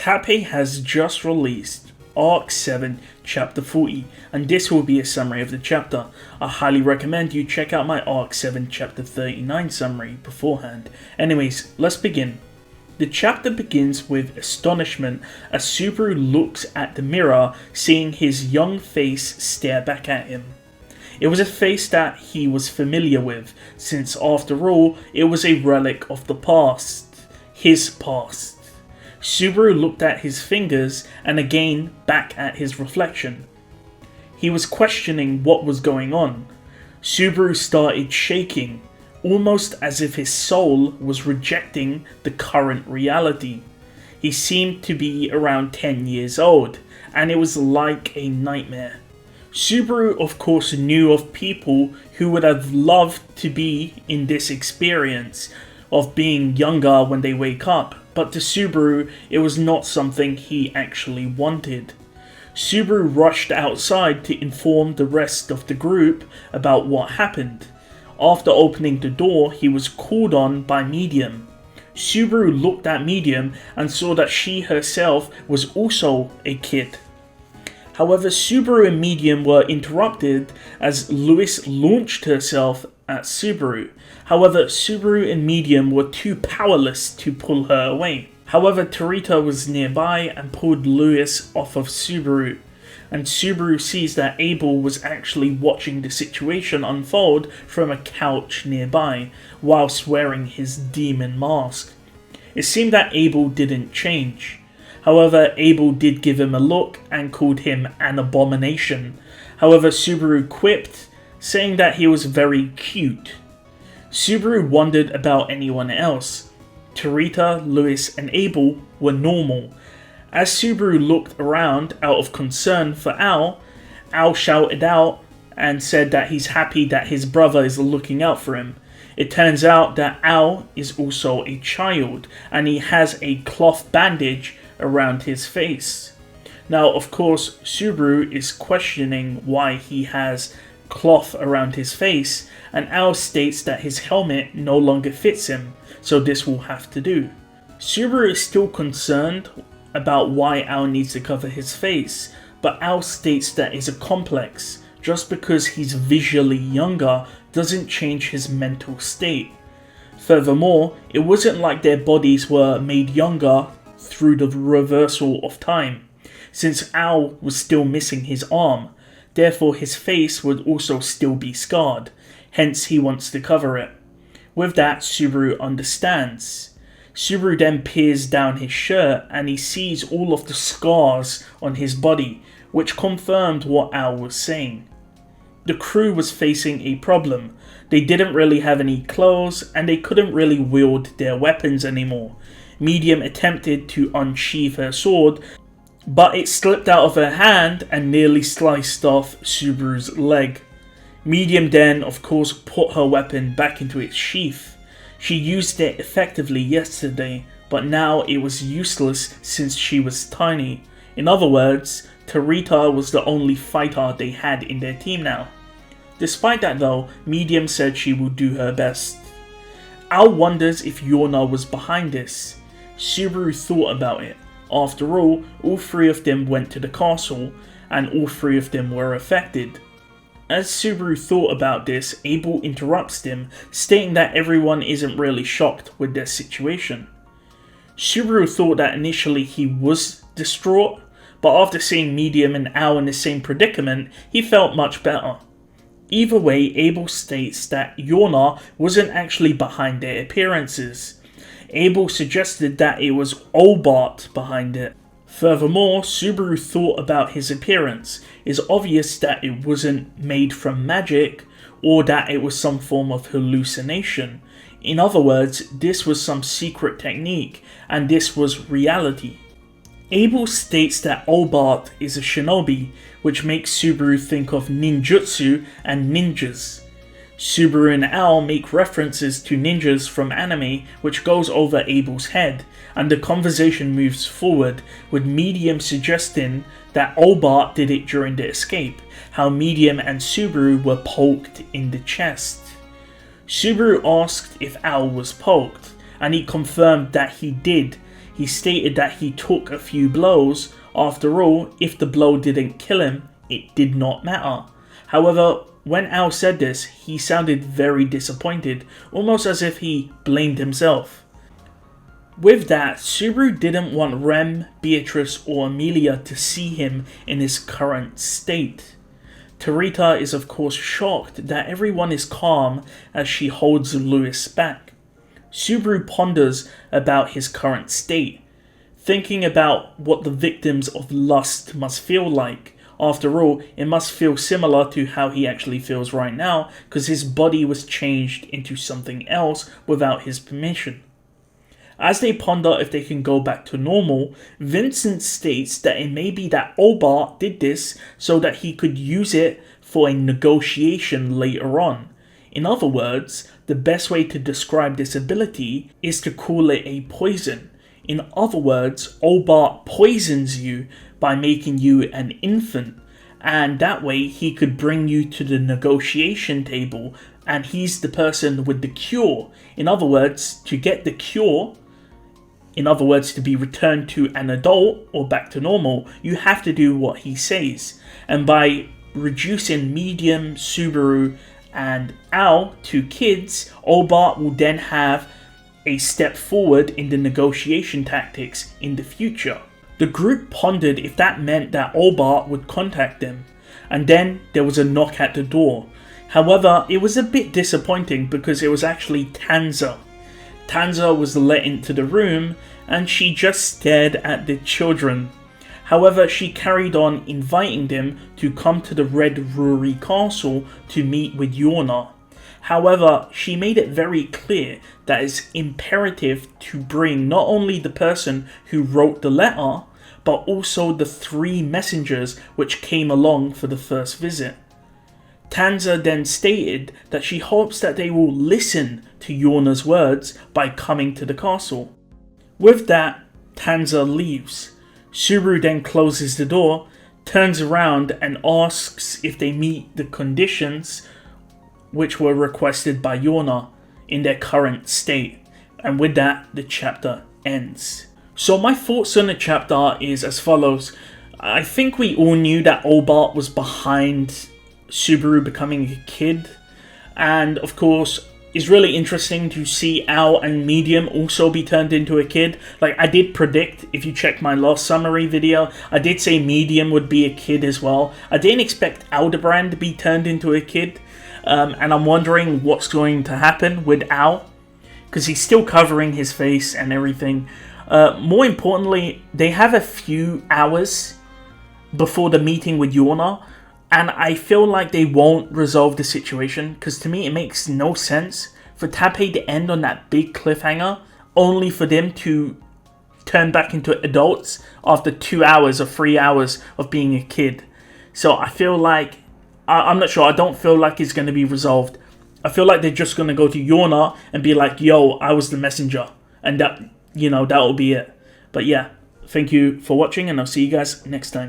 Tappei has just released Arc 7 Chapter 40, and this will be a summary of the chapter. I highly recommend you check out my Arc 7 Chapter 39 summary beforehand. Anyways, let's begin. The chapter begins with astonishment as Subaru looks at the mirror, seeing his young face stare back at him. It was a face that he was familiar with, since after all, it was a relic of the past. His past. Subaru looked at his fingers and again back at his reflection. He was questioning what was going on. Subaru started shaking, almost as if his soul was rejecting the current reality. He seemed to be around 10 years old, and it was like a nightmare. Subaru of course knew of people who would have loved to be in this experience of being younger when they wake up, but to Subaru it was not something he actually wanted. Subaru rushed outside to inform the rest of the group about what happened. After opening the door, he was called on by Medium. Subaru looked at Medium and saw that she herself was also a kid. However, Subaru and Medium were interrupted as Louis launched herself at Subaru. However, Subaru and Medium were too powerless to pull her away. However, Tarita was nearby and pulled Louis off of Subaru. And Subaru sees that Abel was actually watching the situation unfold from a couch nearby, whilst wearing his demon mask. It seemed that Abel didn't change. However, Abel did give him a look and called him an abomination. However, Subaru quipped, saying that he was very cute. Subaru wondered about anyone else. Tarita, Louis and Abel were normal. As Subaru looked around out of concern for Al shouted out and said that he's happy that his brother is looking out for him. It turns out that Al is also a child and he has a cloth bandage around his face. Now of course Subaru is questioning why he has cloth around his face, and Al states that his helmet no longer fits him, so this will have to do. Subaru is still concerned about why Al needs to cover his face, but Al states that is a complex. Just because he's visually younger doesn't change his mental state. Furthermore, it wasn't like their bodies were made younger through the reversal of time, since Al was still missing his arm. Therefore his face would also still be scarred, hence he wants to cover it. With that, Subaru understands. Subaru then peers down his shirt and he sees all of the scars on his body, which confirmed what Al was saying. The crew was facing a problem. They didn't really have any clothes and they couldn't really wield their weapons anymore. Medium attempted to unsheath her sword, but it slipped out of her hand and nearly sliced off Subaru's leg. Medium then, of course, put her weapon back into its sheath. She used it effectively yesterday, but now it was useless since she was tiny. In other words, Tarita was the only fighter they had in their team now. Despite that though, Medium said she will do her best. Al wonders if Yorna was behind this. Subaru thought about it. After all three of them went to the castle, and all three of them were affected. As Subaru thought about this, Abel interrupts him, stating that everyone isn't really shocked with their situation. Subaru thought that initially he was distraught, but after seeing Medium and Al in the same predicament, he felt much better. Either way, Abel states that Yorna wasn't actually behind their appearances. Abel suggested that it was Olbart behind it. Furthermore, Subaru thought about his appearance. It's obvious that it wasn't made from magic or that it was some form of hallucination. In other words, this was some secret technique and this was reality. Abel states that Olbart is a shinobi, which makes Subaru think of ninjutsu and ninjas. Subaru and Al make references to ninjas from anime, which goes over Abel's head, and the conversation moves forward, with Medium suggesting that Olbart did it during the escape, how Medium and Subaru were poked in the chest. Subaru asked if Al was poked, and he confirmed that he did. He stated that he took a few blows. After all, if the blow didn't kill him, it did not matter. However, when Ao said this, he sounded very disappointed, almost as if he blamed himself. With that, Subaru didn't want Rem, Beatrice or Emilia to see him in his current state. Tarita is of course shocked that everyone is calm as she holds Louis back. Subaru ponders about his current state, thinking about what the victims of lust must feel like. After all, it must feel similar to how he actually feels right now, because his body was changed into something else without his permission. As they ponder if they can go back to normal, Vincent states that it may be that Obart did this so that he could use it for a negotiation later on. In other words, the best way to describe this ability is to call it a poison. In other words, Obart poisons you by making you an infant, and that way he could bring you to the negotiation table, and he's the person with the cure. In other words, to get the cure, in other words, to be returned to an adult or back to normal, you have to do what he says. And by reducing Medium, Subaru, and Ao to kids, Obart will then have a step forward in the negotiation tactics in the future. The group pondered if that meant that Obart would contact them, and then there was a knock at the door. However, it was a bit disappointing because it was actually Tanza. Tanza was let into the room and she just stared at the children. However, she carried on inviting them to come to the Red Ruri Castle to meet with Yorna. However, she made it very clear that it's imperative to bring not only the person who wrote the letter, but also the 3 messengers which came along for the first visit. Tanza then stated that she hopes that they will listen to Yorna's words by coming to the castle. With that, Tanza leaves. Subaru then closes the door, turns around and asks if they meet the conditions which were requested by Yorna in their current state. And with that, the chapter ends. So my thoughts on the chapter is as follows. I think we all knew that Obart was behind Subaru becoming a kid, and of course it's really interesting to see Ao and Medium also be turned into a kid. Like I did predict, if you check my last summary video, I did say Medium would be a kid as well. I didn't expect Aldebrand to be turned into a kid, and I'm wondering what's going to happen with Ao, because he's still covering his face and everything. More importantly, they have a few hours before the meeting with Yorna, and I feel like they won't resolve the situation, because to me it makes no sense for Tappei to end on that big cliffhanger, only for them to turn back into adults after 2 hours or 3 hours of being a kid. So I feel like, I'm not sure, I don't feel like it's going to be resolved. I feel like they're just going to go to Yorna and be like, yo, I was the messenger. And that, that will be it. But yeah, thank you for watching, and I'll see you guys next time.